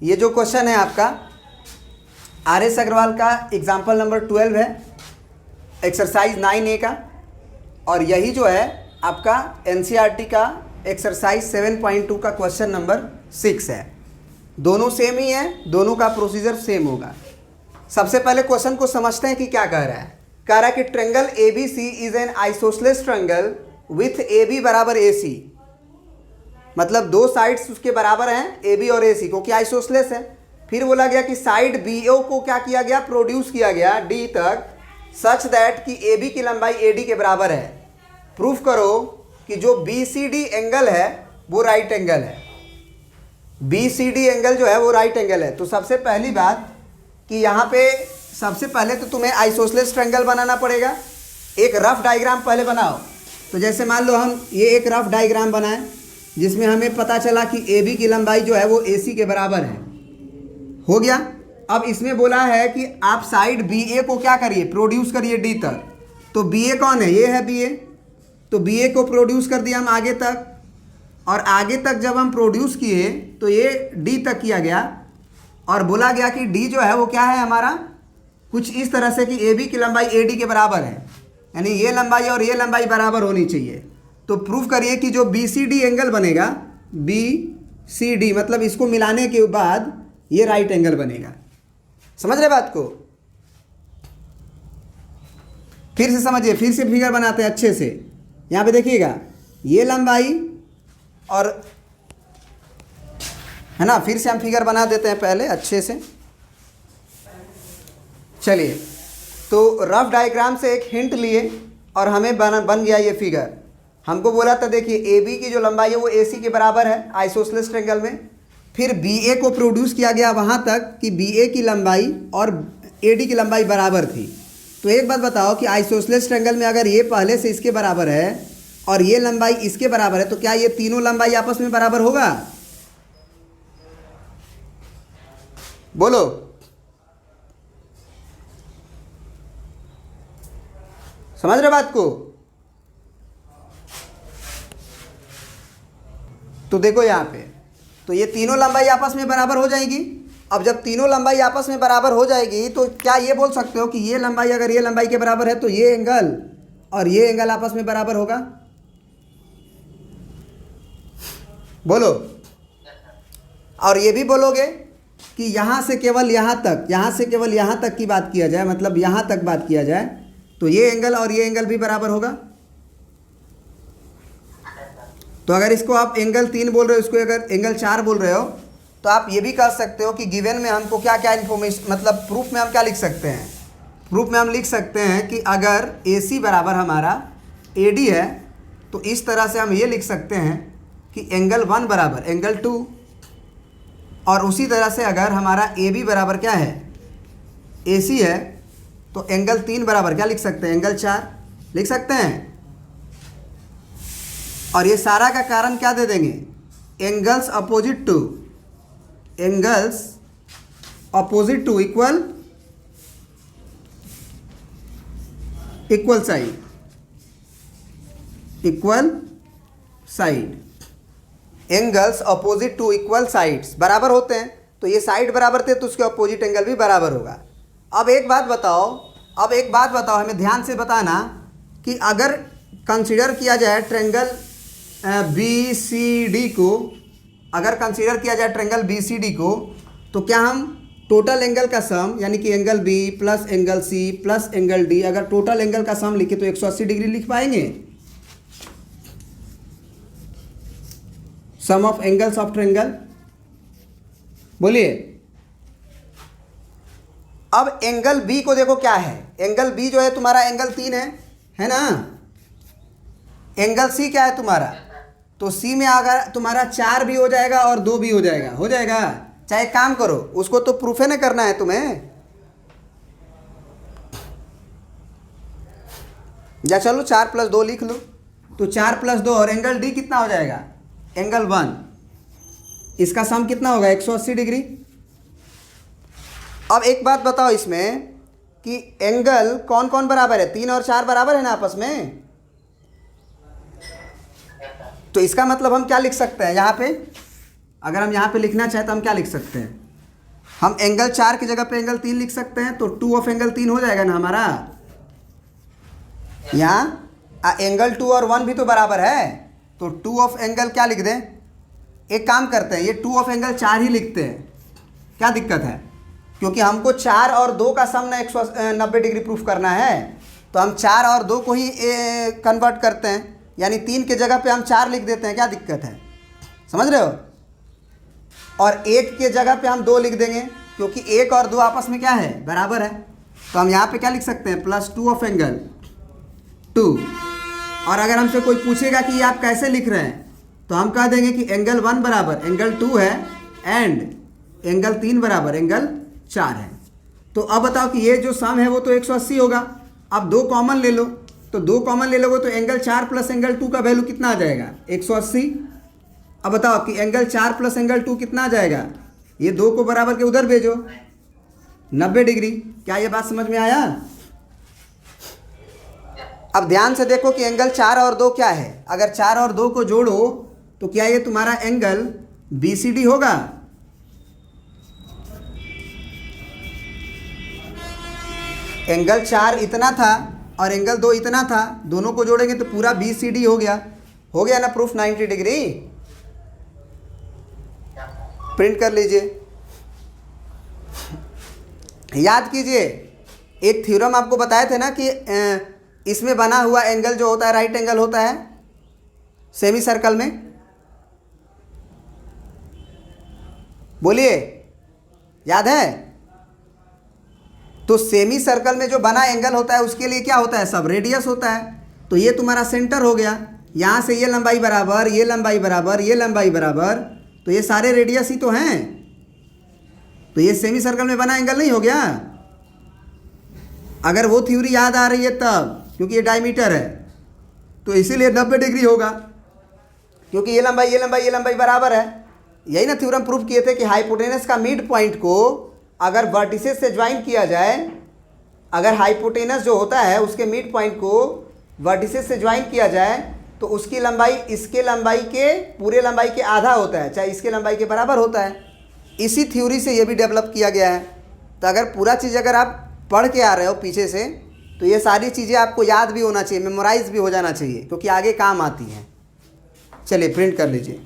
ये जो क्वेश्चन है आपका आर.एस. अग्रवाल का एग्जाम्पल नंबर 12 है, एक्सरसाइज 9A का, और यही जो है आपका NCERT का एक्सरसाइज 7.2 का क्वेश्चन नंबर 6 है। दोनों सेम ही है, दोनों का प्रोसीजर सेम होगा। सबसे पहले क्वेश्चन को समझते हैं कि क्या कह रहा है। कह रहा है कि triangle ABC is an isosceles triangle with AB बराबर AC, मतलब दो साइड्स उसके बराबर हैं AB और AC को, क्या आइसोसेलेस है। फिर बोला गया कि साइड BO को क्या किया गया, प्रोड्यूस किया गया D तक, सच दैट कि AB की लंबाई AD के बराबर है। प्रूफ करो कि जो BCD एंगल है वो राइट एंगल है। BCD एंगल जो है वो राइट एंगल है। तो सबसे पहली बात कि यहाँ पे सबसे पहले तो तुम्हें आइसोसेलेस ट्रायंगल बनाना पड़ेगा। एक रफ डायग्राम पहले बनाओ। तो जैसे मान लो हम ये एक रफ डायग्राम बनाएं जिसमें हमें पता चला कि AB की लंबाई जो है वो AC के बराबर है। हो गया। अब इसमें बोला है कि आप साइड BA को क्या करिए, प्रोड्यूस करिए D तक। तो BA कौन है, ये है BA। तो BA को प्रोड्यूस कर दिया हम आगे तक, और आगे तक जब हम प्रोड्यूस किए तो ये D तक किया गया, और बोला गया कि D जो है वो क्या है हमारा, कुछ इस तरह से कि AB की लंबाई AD के बराबर है, यानी ये लंबाई और ये लंबाई बराबर होनी चाहिए। तो प्रूफ करिए कि जो BCD एंगल बनेगा, BCD मतलब इसको मिलाने के बाद ये राइट एंगल बनेगा। समझ रहे बात को? फिर से समझिए, फिर से फिगर बनाते हैं अच्छे से। यहाँ पे देखिएगा ये लंबाई और है ना, फिर से हम फिगर बना देते हैं पहले अच्छे से। चलिए, तो रफ डायग्राम से एक हिंट लिए और हमें बन गया ये फिगर। हमको बोला था देखिए AB की जो लंबाई है वो AC के बराबर है आइसोसेलेस ट्रायंगल में। फिर BA को प्रोड्यूस किया गया वहाँ तक कि BA की लंबाई और AD की लंबाई बराबर थी। तो एक बात बताओ कि आइसोसेलेस ट्रायंगल में अगर ये पहले से इसके बराबर है और ये लंबाई इसके बराबर है तो क्या ये तीनों लंबाई आपस में बराबर होगा? बोलो। समझ रहे बात को? तो देखो यहाँ पे, तो ये तीनों लंबाई आपस में बराबर हो जाएगी। अब जब तीनों लंबाई आपस में बराबर हो जाएगी तो क्या ये बोल सकते हो कि ये लंबाई अगर ये लंबाई के बराबर है तो ये एंगल और ये एंगल आपस में बराबर होगा? बोलो। और ये भी बोलोगे कि यहाँ से केवल यहाँ तक, यहाँ से केवल यहाँ तक की बात किया जाए, मतलब यहाँ तक बात किया जाए तो ये एंगल और ये एंगल भी बराबर होगा। तो अगर इसको आप एंगल 3 बोल रहे हो, इसको अगर एंगल 4 बोल रहे हो, तो आप ये भी कह सकते हो कि गिवन में हमको क्या क्या इन्फॉर्मेशन, मतलब प्रूफ में हम क्या लिख सकते हैं। प्रूफ में हम लिख सकते हैं कि अगर AC बराबर हमारा AD है तो इस तरह से हम ये लिख सकते हैं कि एंगल 1 बराबर एंगल 2, और उसी तरह से अगर हमारा AB बराबर क्या है, AC है, तो एंगल 3 बराबर क्या लिख सकते हैं, एंगल 4 लिख सकते हैं। और ये सारा का कारण क्या दे देंगे, angles opposite to, angles opposite to equal side, equal side. Angles opposite to equal sides बराबर होते हैं, तो ये साइड बराबर थे तो उसके अपोजिट एंगल भी बराबर होगा। अब एक बात बताओ, हमें ध्यान से बताना कि अगर कंसीडर किया जाए ट्रायंगल BCD को, अगर कंसीडर किया जाए ट्रायंगल BCD को, तो क्या हम टोटल एंगल का सम यानी कि angle B plus angle C plus angle D, अगर टोटल एंगल का सम लिखे तो 180 डिग्री लिख पाएंगे? सम ऑफ एंगल्स ऑफ ट्रायंगल, बोलिए। अब एंगल B को देखो क्या है, एंगल B जो है तुम्हारा एंगल 3 है ना। एंगल C क्या है तुम्हारा, तो C में अगर तुम्हारा 4 भी हो जाएगा और 2 भी हो जाएगा। चाहे काम करो, उसको तो प्रूफ न करना है तुम्हें। या चलो 4 + 2 लिख लो, तो 4 + 2 और एंगल D कितना हो जाएगा, एंगल 1, इसका सम कितना होगा, 180 डिग्री। अब एक बात बताओ इसमें कि एंगल कौन कौन बराबर है, 3 और 4 बराबर है ना आपस में। तो इसका मतलब हम क्या लिख सकते हैं यहाँ पे, अगर हम यहाँ पे लिखना चाहें तो हम क्या लिख सकते हैं, हम एंगल 4 की जगह पे एंगल 3 लिख सकते हैं, तो 2 ऑफ एंगल 3 हो जाएगा ना हमारा। यहाँ एंगल 2 और 1 भी तो बराबर है, तो 2 ऑफ एंगल क्या लिख दें, एक काम करते हैं, ये 2 ऑफ एंगल 4 ही लिखते हैं, क्या दिक्कत है, क्योंकि हमको 4 और 2 का सम ना 190 डिग्री प्रूफ करना है, तो हम 4 और 2 को ही कन्वर्ट करते हैं, यानी 3 के जगह पे हम 4 लिख देते हैं, क्या दिक्कत है, समझ रहे हो। और 1 के जगह पे हम 2 लिख देंगे, क्योंकि 1 और 2 आपस में क्या है, बराबर है, तो हम यहाँ पे क्या लिख सकते हैं, +2 ऑफ एंगल 2। और अगर हमसे कोई पूछेगा कि ये आप कैसे लिख रहे हैं, तो हम कह देंगे कि एंगल 1 बराबर एंगल 2 है एंड एंगल 3 बराबर एंगल 4 है। तो अब बताओ कि ये जो सम है वो तो 180 होगा। अब 2 कॉमन ले लो, तो 2 कॉमन ले लोगे तो एंगल 4 प्लस एंगल 2 का वैल्यू कितना आ जाएगा, 180। अब बताओ कि एंगल 4 प्लस एंगल 2 कितना आ जाएगा, ये 2 को बराबर के उधर भेजो, 90 डिग्री। क्या ये बात समझ में आया। अब ध्यान से देखो कि एंगल 4 और 2 क्या है, अगर 4 और 2 को जोड़ो तो क्या ये तुम्हारा एंगल BCD होगा। एंगल 4 इतना था और एंगल 2 इतना था, दोनों को जोड़ेंगे तो पूरा BCD हो गया ना प्रूफ 90 डिग्री। प्रिंट कर लीजिए, याद कीजिए एक थ्योरम आपको बताए थे ना कि इसमें बना हुआ एंगल जो होता है राइट एंगल होता है सेमी सर्कल में, बोलिए याद है। तो सेमी सर्कल में जो बना एंगल होता है उसके लिए क्या होता है, सब रेडियस होता है। तो ये तुम्हारा सेंटर हो गया, यहाँ से ये लंबाई बराबर, ये लंबाई बराबर, ये लंबाई बराबर, तो ये सारे रेडियस ही तो हैं, तो ये सेमी सर्कल में बना एंगल नहीं हो गया। अगर वो थ्योरी याद आ रही है तब, क्योंकि ये डायमीटर है तो इसीलिए 90 डिग्री होगा, क्योंकि ये लंबाई बराबर है। यही ना थ्योरम प्रूफ किए थे कि हाइपोटेनस का मिड पॉइंट को अगर वर्टिसेस से ज्वाइन किया जाए, अगर हाइपोटेनस जो होता है उसके मिड पॉइंट को वर्टिसेस से ज्वाइन किया जाए तो उसकी लंबाई इसके लंबाई के पूरे लंबाई के आधा होता है, चाहे इसके लंबाई के बराबर होता है। इसी थ्योरी से ये भी डेवलप किया गया है। तो अगर पूरा चीज़ अगर आप पढ़ के आ रहे हो पीछे से, तो ये सारी चीज़ें आपको याद भी होना चाहिए, मेमोराइज भी हो जाना चाहिए, क्योंकि आगे काम आती हैं। चलिए प्रिंट कर लीजिए।